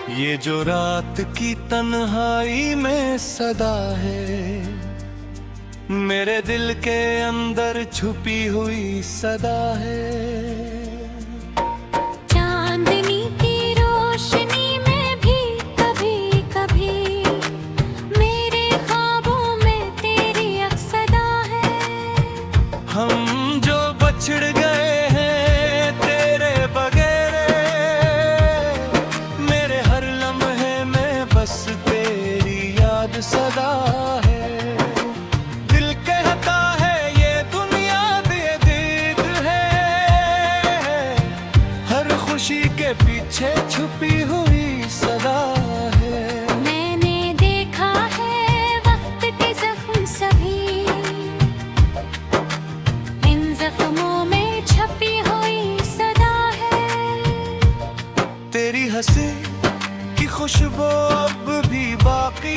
ये जो रात की तन्हाई में सदा है, मेरे दिल के अंदर छुपी हुई सदा है। चांदनी की रोशनी में भी कभी कभी मेरे ख्वाबों में तेरी अक्सदा है। हम जो बछड़ गए हैं तेरे बगैर, मेरे हर लम्हे में बस तेरी याद सदा है। दिल कहता है ये दुनिया बेदीद है, हर खुशी के पीछे छुपी हुई सदा है। मैंने देखा है वक्त के जख्म सभी, इन जख्मों में छपी हुई सदा है। तेरी हंसी की खुशबू अब भी बाकी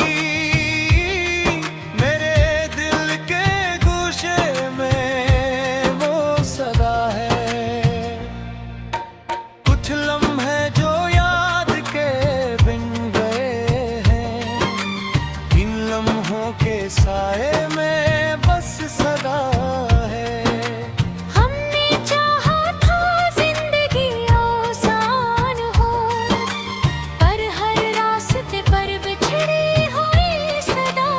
मेरे दिल के गोशे में वो सदा है। कुछ लम्हे जो याद के बिन गए हैं, इन लम्हों के साए में बस सदा है। हमने चाहा था जिंदगी आसान हो, पर हर रास्ते पर बिछड़ी हुई सदा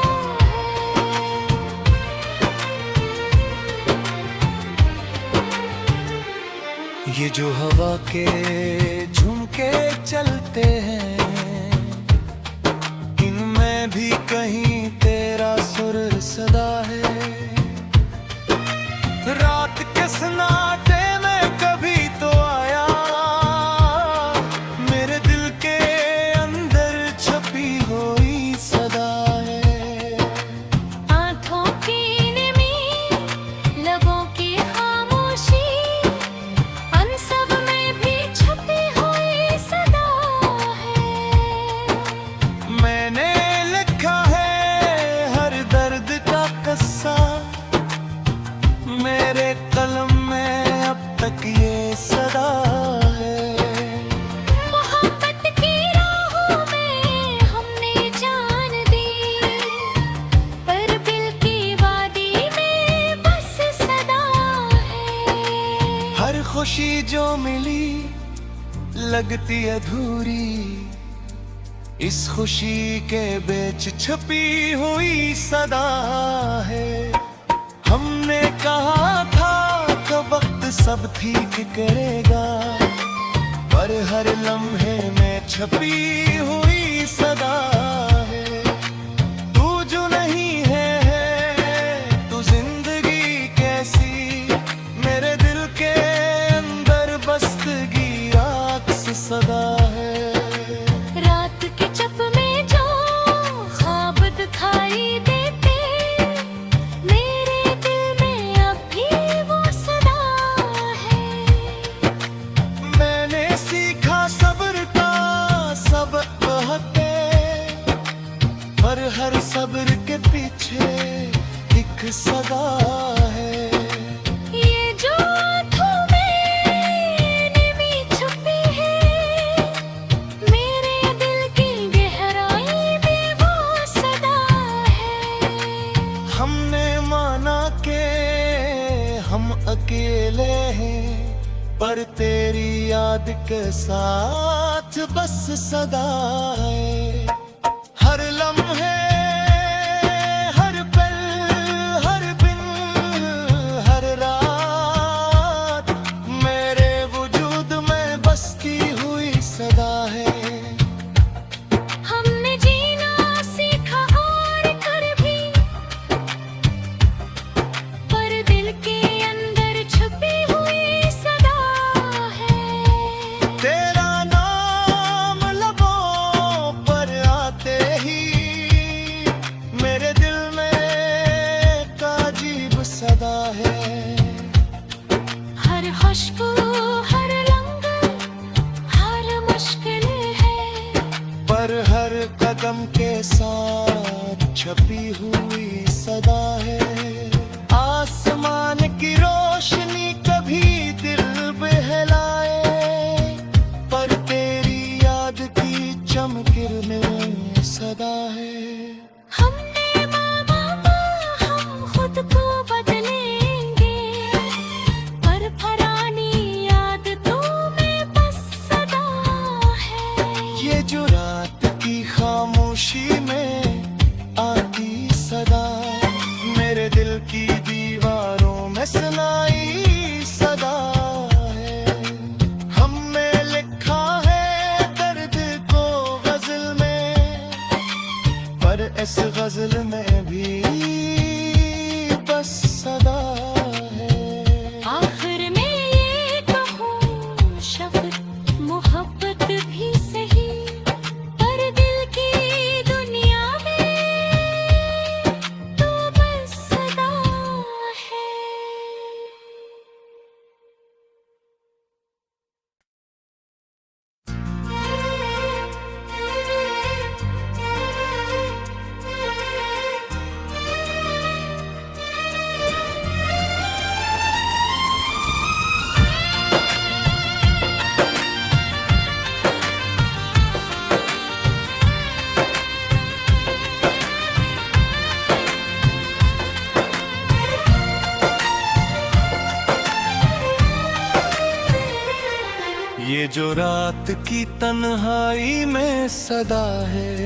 है। ये जो हवा के झुमके चलते हैं, इनमें भी कहीं तेरा सुर सदा है। रात के सन्नाटे में कभी तो आया, मेरे दिल के अंदर छपी हुई सदा है। आँखों की नमी, लबों की खामोशी, उन सब में भी छपी हुई सदा है। मैंने लिखा है हर दर्द का किस्सा, मेरे कलम में अब तक ये सदा है। मोहब्बत की राहों में हमने जान दी, पर दिल की वादी में बस सदा है। हर खुशी जो मिली लगती अधूरी, इस खुशी के बीच छुपी हुई सदा है। हमने कहा था कि वक्त सब ठीक करेगा, पर हर लम्हे में छपी हुई सदा है। तू जो नहीं है तू जिंदगी कैसी, मेरे दिल के अंदर बसगी राक्स सदा है। रात के चप में जो ख्वाब दिखाई देते, मेरे दिल में अब भी वो सदा है। मैंने सीखा सब्र का सबक है, पर हर सब्र के पीछे एक सदा है। ये जो आँखों में नमी छुपी है, मेरे दिल की गहराई में वो सदा है। हमने माना के हम अकेले हैं, पर तेरी याद के साथ बस सदा है। हर लम्हे हर पल हर दिन हर रात, मेरे वजूद में बसती हुई सदा है। हमने जीना सीखा और कर भी, पर दिल के अंदर छुपी हुई सदा है। तेरा नाम लबों पर आते ही मेरे दिल में एक अजीब सदा है। हर खुशबू हर रंग हर मुश्किल है, पर हर कदम के साथ छपी हुई सदा है। आसमान की रोशनी कभी दिल बहलाए, पर तेरी याद की चमक जो रात की खामोशी में आती सदा, मेरे दिल की दीवारों में सुनाई सदा है। हमने लिखा है दर्द को गजल में, पर इस गजल में भी बस सदा है। आखिर में ये कहूँ शब्द मोहब्बत भी सही, पर दिल की दुनिया में तो बस सदा है। ये जो रात की तन्हाई में सदा है,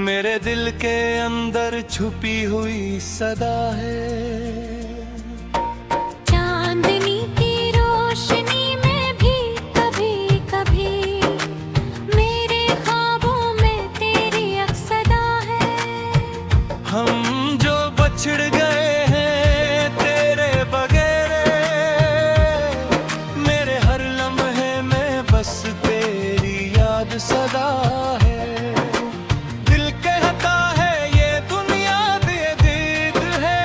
मेरे दिल के अंदर छुपी हुई सदा है। चांदनी की रोशनी में भी कभी कभी मेरे ख्वाबों में तेरी अक्सदा है। हम जो बछड़ गए हैं तेरे बगैर, मेरे हर लम्हे में बस तेरी याद सदा है। दिल कहता है ये दुनिया बेदीद है,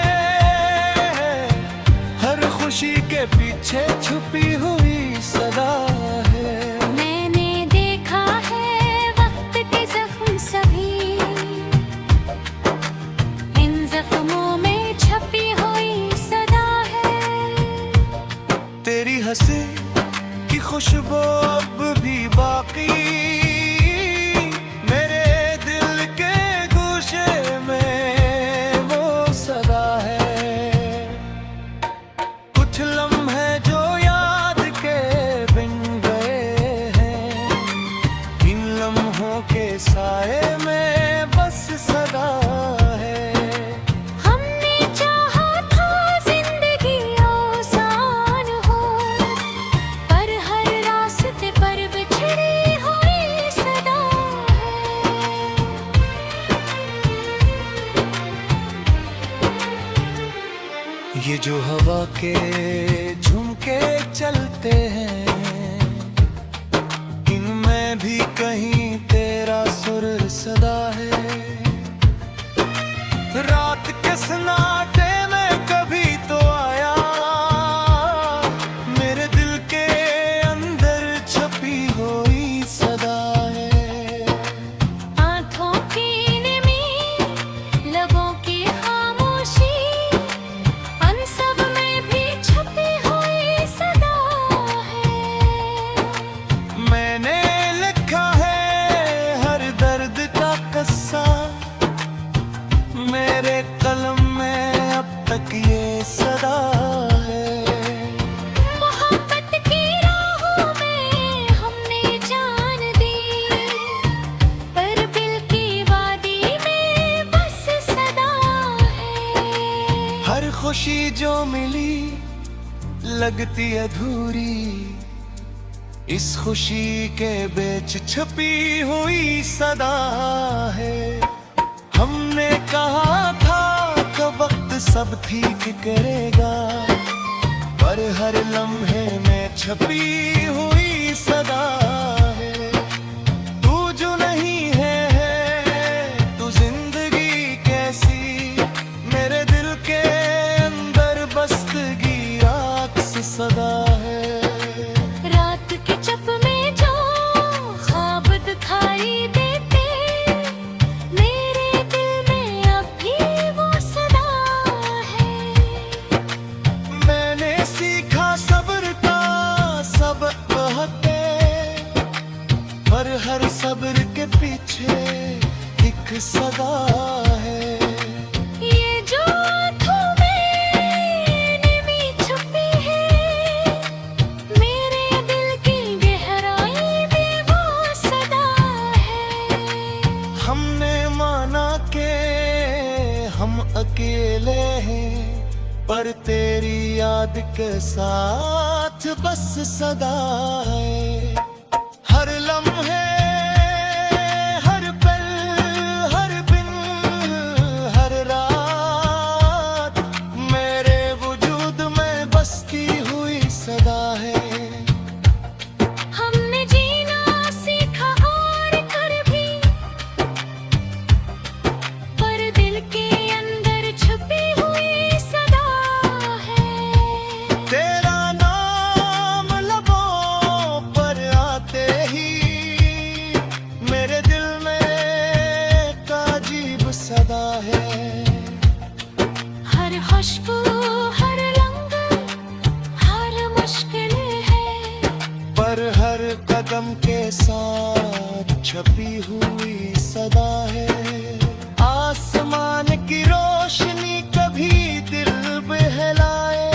हर खुशी के पीछे छुपी हुई सदा है। मैंने देखा है वक्त के जख्म सभी, इन जख्मों में छपी हुई सदा है। तेरी हंसी की खुशबू अब भी बाकी मेरे दिल के गोशे में वो सदा है। कुछ लम्हे जो याद के बिन गए हैं, इन लम्हों के साए में बस सदा है। हमने चाहा था जिंदगी आसान हो, पर हर रास्ते पर बिछड़ी हुई सदा है। ये जो हवा के झुमके चलते हैं, इनमें भी कहीं तेरा सुर सदा है। रात के सन्नाटे में कभी तो आया, मेरे दिल के अंदर छपी हुई सदा है। आँखों की नमी, लबों की खामोशी, अन सब में भी छपी हुई सदा है। मैंने लिखा है हर दर्द का किस्सा, मेरे कलम में अब तक ये सदा है। मोहब्बत की राहों में हमने जान दी, पर दिल की वादी में बस सदा है। हर खुशी जो मिली लगती अधूरी, इस खुशी के बीच छुपी हुई सदा है। हमने कहा था कि वक्त सब ठीक करेगा, पर हर लम्हे में छपी हुई सदा है। तू जो नहीं है तू जिंदगी कैसी, मेरे दिल के अंदर बसगी राक्स सदा है। रात के चप में जो ख्वाब दिखाई देते, मेरे दिल में अब भी वो सदा है। मैंने सीखा सब्र का सबक हते, पर हर सब्र के पीछे एक सदा है। ये जो आँखों में नमी छुपी है, मेरे दिल की गहराई में वो सदा अकेले हैं, पर तेरी याद के साथ बस सदा है। हर लम्हे, हर पल, हर दिन, हर रात मेरे वजूद में बसती हुई सदा है। हमने जीना सीखा और कर भी, पर दिल के अंदर छुपी हुई सदा है। तेरा नाम लबों पर आते ही मेरे दिल में एक अजीब सदा है। हर खुशबू, हर रंग, हर मुश्किल है, पर हर कदम के साथ छपी हुई सदा है। आसमान की रोशनी कभी दिल बहलाए,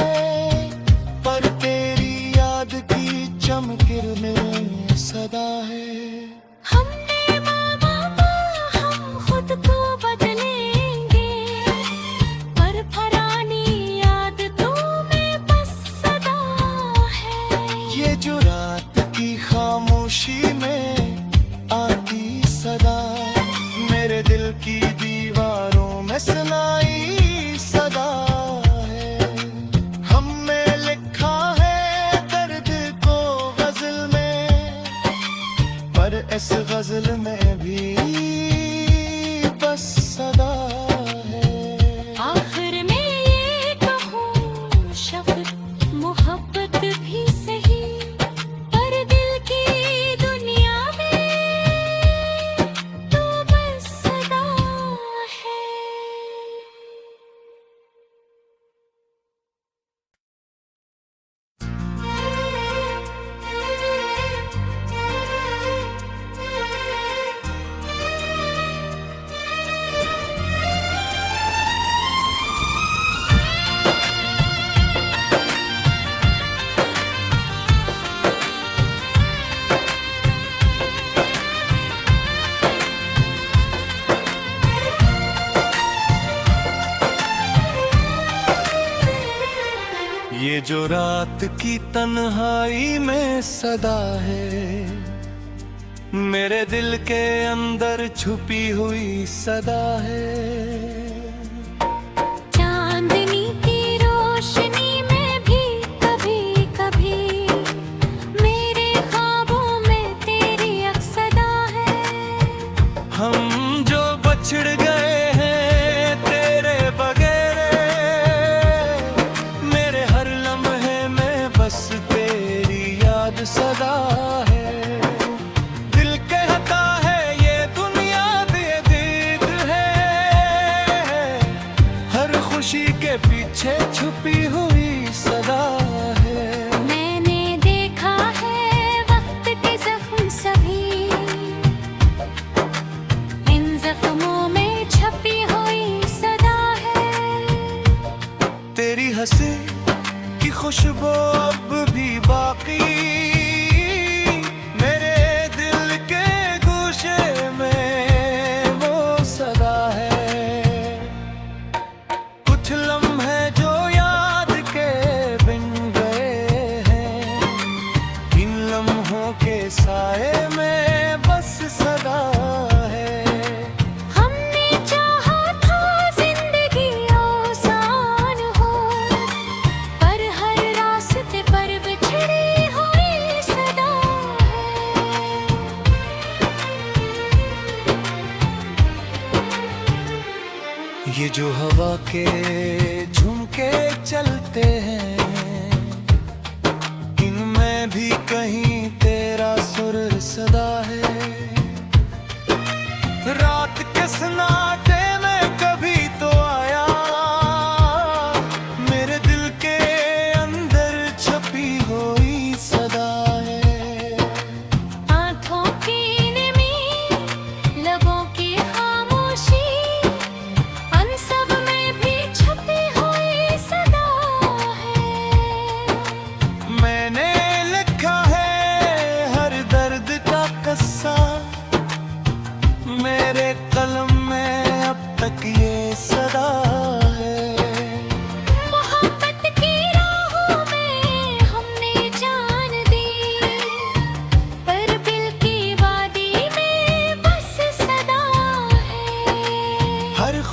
पर तेरी याद की चमकिरणें सदा है। हमने माना हम खुद को बदलेंगे, पर पुरानी याद तुम्हें बस सदा है। ये जो रात की खामोशी में आती सदा, मेरे दिल की दीवारों में सुनाई सदा है। हमने लिखा है दर्द को गजल में, पर इस गजल में भी बस सदा है। आखिर में ये कहूँ शब्द मोहब्बत भी सही, पर दिल की दुनिया में तो बस सदा है। ये जो रात की तन्हाई में सदा है, मेरे दिल के अंदर छुपी हुई सदा है। चांदनी की रोशनी में भी कभी कभी मेरे ख्वाबों में तेरी अक्सदा है। हम जो बछड़ गए हैं तेरे बगैर, मेरे हर लम्हे में बस तेरी याद सदा है। दिल कहता है ये दुनिया बेदीद है, हर खुशी के पीछे छुपी हुई सदा है। मैंने देखा है वक्त के जख्म सभी, इन जख्मों में छपी हुई सदा है। तेरी हंसी की खुशबू अब भी बाकी मेरे दिल के गोशे में वो सदा है। कुछ लम्हे जो याद के बिन गए हैं, इन लम्हों के साए में बस सदा है। हमने चाहा था जिंदगी आसान हो, पर हर रास्ते पर बिछड़ी हुई सदा है। ये जो हवा के झुमके चलते हैं, इनमें भी कहीं तेरा सुर सदा है। रात के सन्नाटे में कभी तो आया, मेरे दिल के अंदर छपी हुई सदा है। आँखों की नमी, लबों की खामोशी, अन सब में भी छपी हुई सदा है। मैंने लिखा है हर दर्द का किस्सा, मेरे कलम में अब तक ये सदा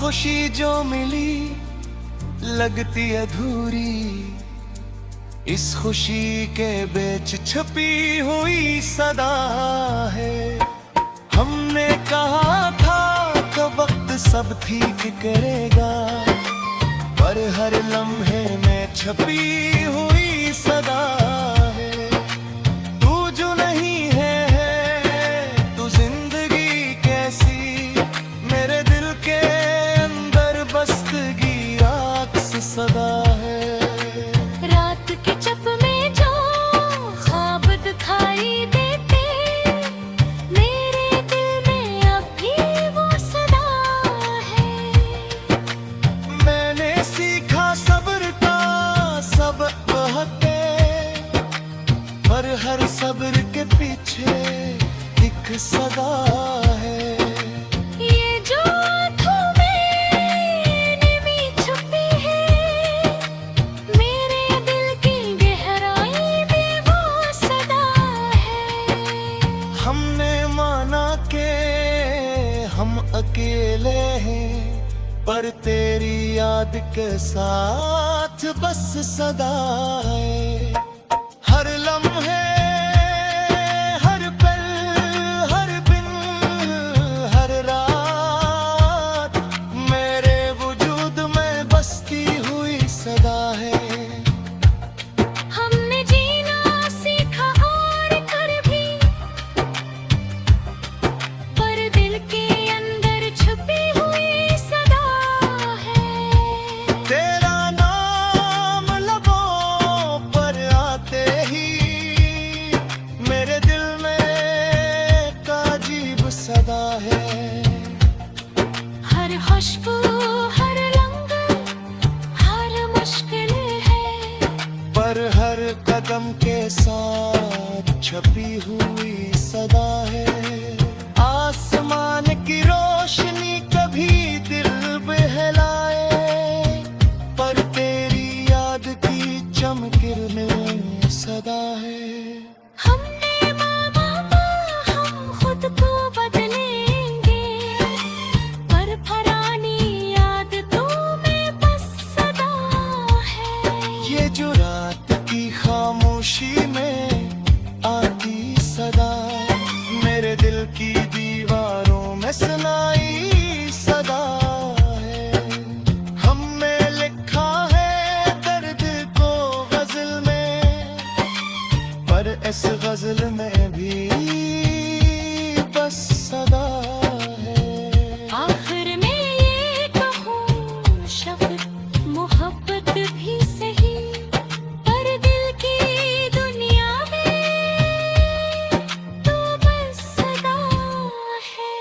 खुशी जो मिली लगती अधूरी, इस खुशी के बीच छुपी हुई सदा है। हमने कहा था कि वक्त सब ठीक करेगा, पर हर लम्हे में छपी हुई सदा है। तू जो नहीं है तू जिंदगी कैसी, मेरे दिल के अंदर बसगी राक्स सदा है। रात के चप में जो ख्वाब दिखाई देते, मेरे दिल में अब भी वो सदा है। मैंने सीखा सब्र का सबक हटे, पर हर सब्र के पीछे एक सदा है। ये जो आँखों में नमी छुपी है, मेरे दिल की गहराई में वो सदा है। हमने माना के हम अकेले हैं, पर तेरी याद के साथ बस सदा है। हर लम्हे, हर पल, हर दिन, हर रात, मेरे वजूद में बसती हुई सदा है। हमने जीना सीखा और कर भी, पर दिल के अंदर छुपी हुई सदा है। तेरा नाम लबों पर आते ही मेरे दिल में एक अजीब सदा है। हर खुशबू, हर रंग, हर मुश्किल है, पर हर कदम के साथ छपी हुई सदा है। आसमान की रोशनी कभी दिल बहलाए, पर तेरी याद की चमकिर में सदा है। हमने माना हम खुद को बदलेंगे, पर पुरानी याद तुम्हें बस सदा है। ये जो रात की खामोशी में आती सदा, मेरे दिल की दीवारों में सुनाई सदा है। हमने लिखा है दर्द को गजल में, पर इस गजल में भी बस सदा है। आखिर में ये कहूँ शब्द मोहब्बत भी सही, पर दिल की दुनिया में तो बस सदा है।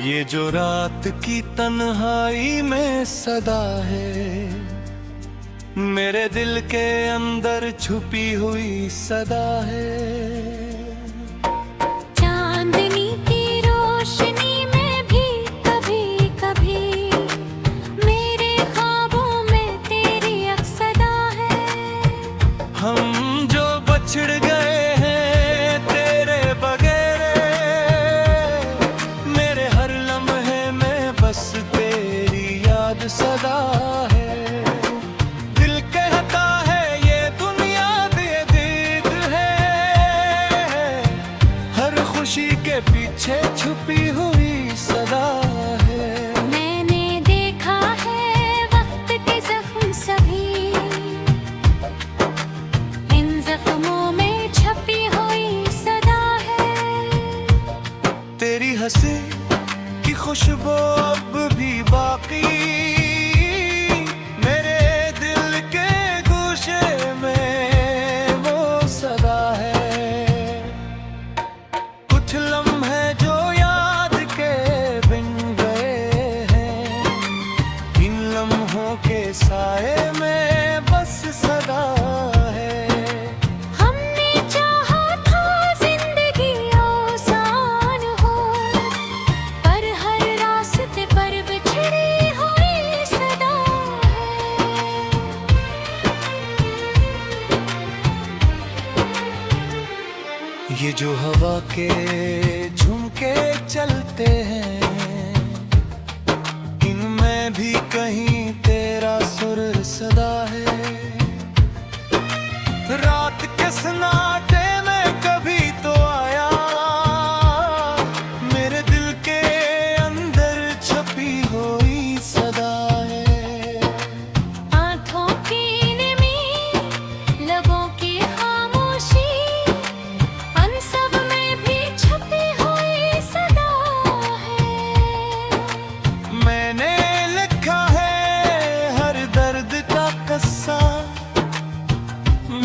ये जो रात की तन्हाई में सदा है, मेरे दिल के अंदर छुपी हुई सदा है। चांदनी की रोशनी में भी कभी कभी मेरे ख्वाबों में तेरी अक्सदा है। हम जो बछड़ गए हैं तेरे बगैर, मेरे हर लम्हे में बस तेरी याद सदा है। दिल कहता है ये दुनिया बेदीद है, हर खुशी के पीछे छुपी हुई सदा है। मैंने देखा है वक्त के जख्म सभी, इन जख्मों में छपी हुई सदा है। तेरी हंसी की खुशबू अब भी बाकी मेरे दिल के गोशे में वो सदा है। कुछ लम्हे जो ये जो हवा के झुमके चलते हैं, इनमें भी कहीं तेरा सुर सदा है। रात के सन्नाटे में कभी तो आया, मेरे दिल के अंदर छपी हुई सदा है। आँखों की नमी, लबों की खामोशी, अन सब में भी छपी हुई सदा है। मैंने लिखा है हर दर्द का किस्सा,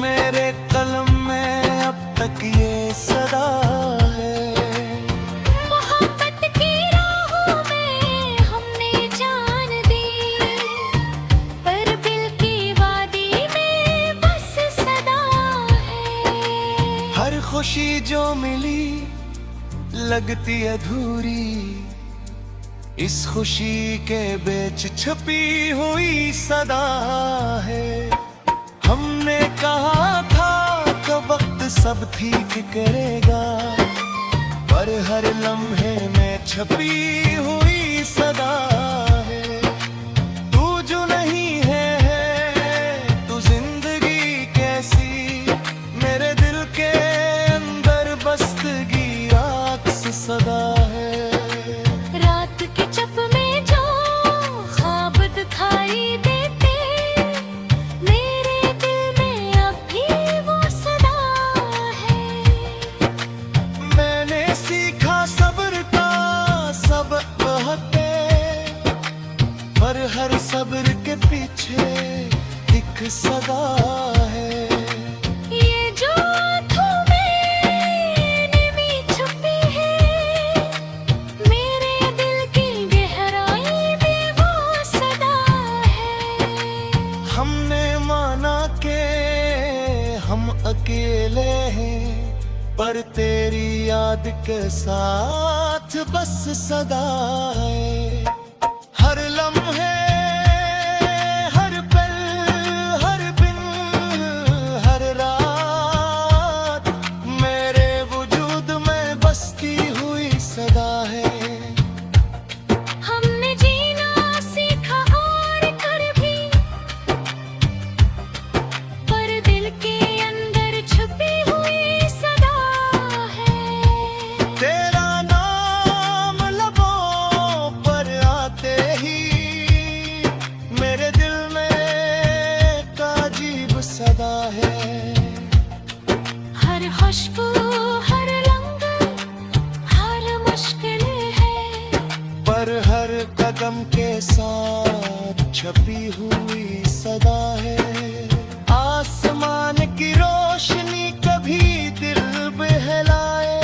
मेरे कलम में अब तक ये सदा है। मोहब्बत की राहों में हमने जान दी, पर दिल की वादी में बस सदा है। हर खुशी जो मिली लगती अधूरी, इस खुशी के बीच छुपी हुई सदा है। हमने कहा था कि वक्त सब ठीक करेगा, पर हर लम्हे में छपी हुई सदा है। तू जो नहीं है तू जिंदगी कैसी, मेरे दिल के अंदर बसगी अक्स सदा है। रात के चप में जो ख्वाब दिखाई देते, मेरे दिल में अब भी वो सदा है। मैंने सीखा सब्र का सबक है, पर हर सब्र के पीछे एक सदा है। ये जो आँखों में नमी छुपी है, मेरे दिल की गहराई में वो सदा है। हमने माना के हम अकेले हैं, पर तेरी याद के साथ बस सदा है। हर लम्हे हर पल हर दिन हर रात, मेरे वजूद में बसती हुई सदा है। हमने जीना सीखा और कर भी, पर दिल के अंदर छुपी हुई सदा है। तेरा नाम लबों पर आते ही मेरे दिल में एक अजीब सदा है। हर खुशबू हर रंग हर मुश्किल है, पर हर कदम के साथ छपी हुई सदा है। आसमान की रोशनी कभी दिल बहलाए,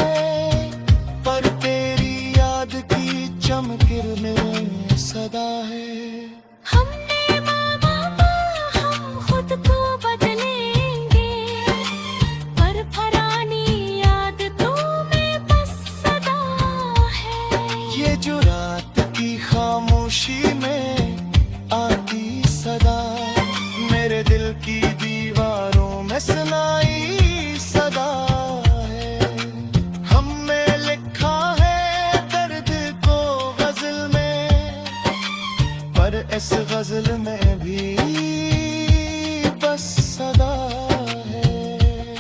पर तेरी याद की चमकिरणें सदा है। हमने माना हम खुद को बदलेंगे, पर पुरानी याद तो में बस सदा है। ये जो रात की खामोशी में आती सदा, मेरे दिल की दीवारों में सुनाई सदा है। हमने लिखा है दर्द को गजल में, पर इस गजल में भी बस सदा है।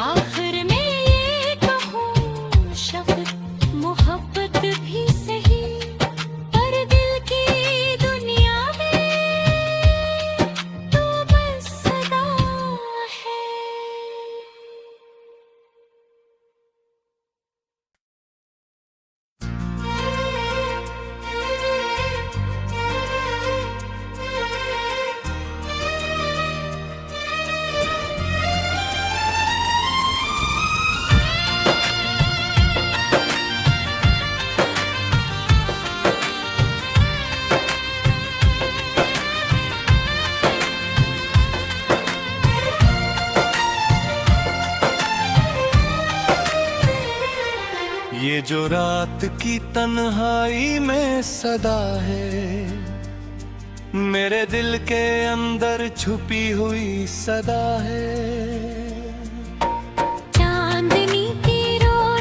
आखिर में ये कहूँ शब्द मोहब्बत भी सही, पर दिल की दुनिया में तो बस सदा है। ये जो रात की तन्हाई में सदा है, मेरे दिल के अंदर छुपी हुई सदा है। चांदनी की रोशनी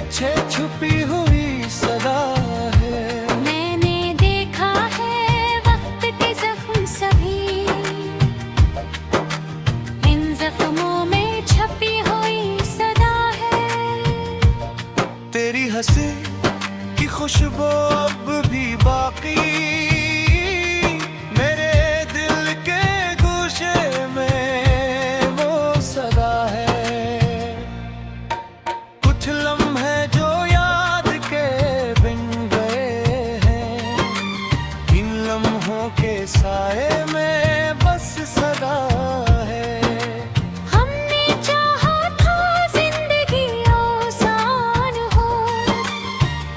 पीछे छुपी हुई सदा है। मैंने देखा है वक्त के जख्म सभी, इन जख्मों में छपी हुई सदा है। तेरी हंसी की खुशबू अब भी बाकी मेरे दिल के गोशे में वो सदा है। कुछ लम्हे जो याद के बिन गए हैं, इन लम्हों के साए में बस सदा है। हमने चाहा था जिंदगी आसान हो,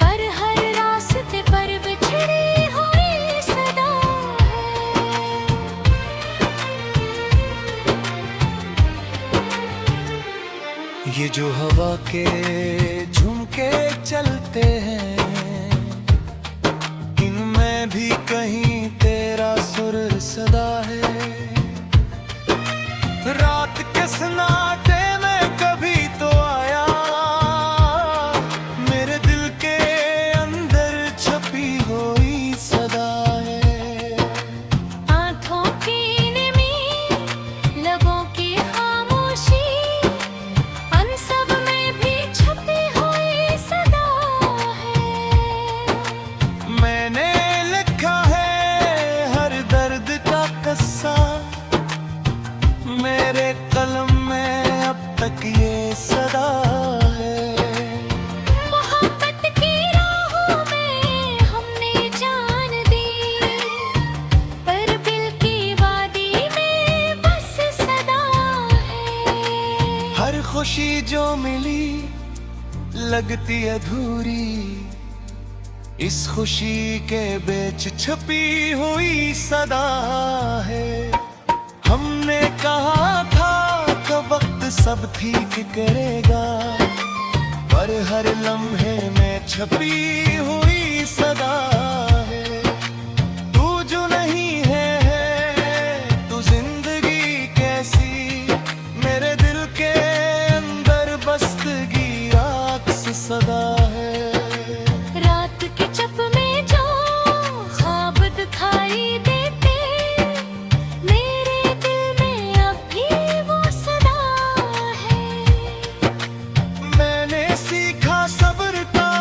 पर हर रास्ते पर बिछड़ी हुई सदा है। ये जो हवा के झुमके चलते हैं, इनमें भी कहीं तेरा सुर सदा है। रात के सन्नाटे में कभी तो आया, मेरे दिल के अंदर छपी हुई सदा है। आँखों की नमी, लबों की खामोशी, अन सब में भी छपी हुई सदा है। मैंने लिखा है हर दर्द का किस्सा, मेरे कलम में अब तक ये सदा है। मोहब्बत की राहों में हमने जान दी, पर दिल की वादी में बस सदा है। हर खुशी जो मिली लगती अधूरी, इस खुशी के बीच छुपी हुई सदा है। हमने कहा था कि वक्त सब ठीक करेगा, पर हर लम्हे में छपी हुई सदा है। तू जो नहीं है तू जिंदगी कैसी, मेरे दिल के अंदर बसगी राक्स सदा है। रात के चप में जो ख्वाब दिखाई देते, मेरे दिल में अब भी वो सदा है। मैंने सीखा सब्र का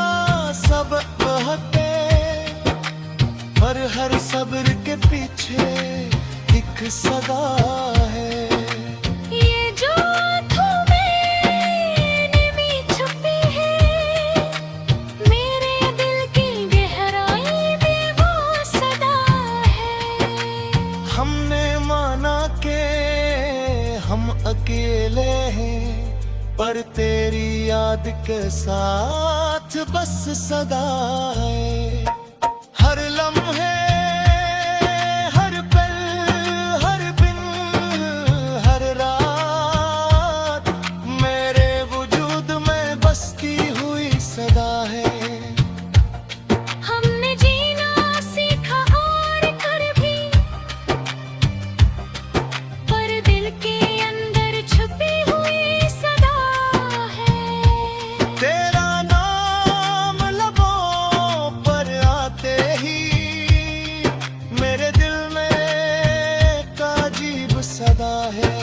सबक हटे, पर हर सब्र के पीछे एक सदा है। ये जो आँखों में नमी छुपी है, मेरे दिल की गहराई में वो सदा है। हमने माना के हम अकेले हैं, पर तेरी याद के साथ बस सदा है। हर लम्हे हर पल हर दिन हर रात मेरे वजूद में बसती हुई सदा है। हमने जीना सीखा और कर भी, पर दिल के अंदर छुपी हुई सदा है। तेरा नाम लबों पर आते ही मेरे दिल में एक अजीब सदा है।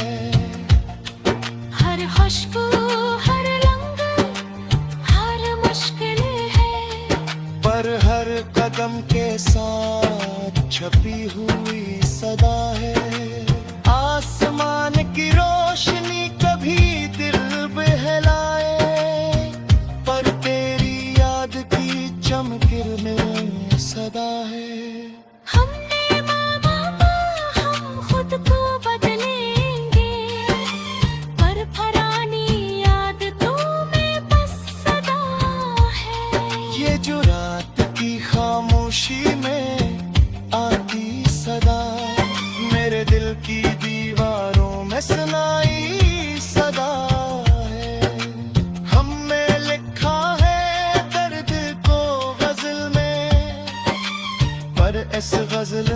हर खुशबू हर रंग हर मुश्किल है, पर हर कदम के साथ छपी हुई सदा है। आसमान की रोशनी कभी दिल बहलाए, पर तेरी याद की चमकिरणें सदा है। हमने माना हम खुद को बदलेंगे, पर पुरानी याद तो में बस सदा है। ये जो रात की खामोशी में आती सदा, मेरे दिल की दीवारों में सुनाई सदा है। हमने लिखा है दर्द को गजल में, पर इस गजल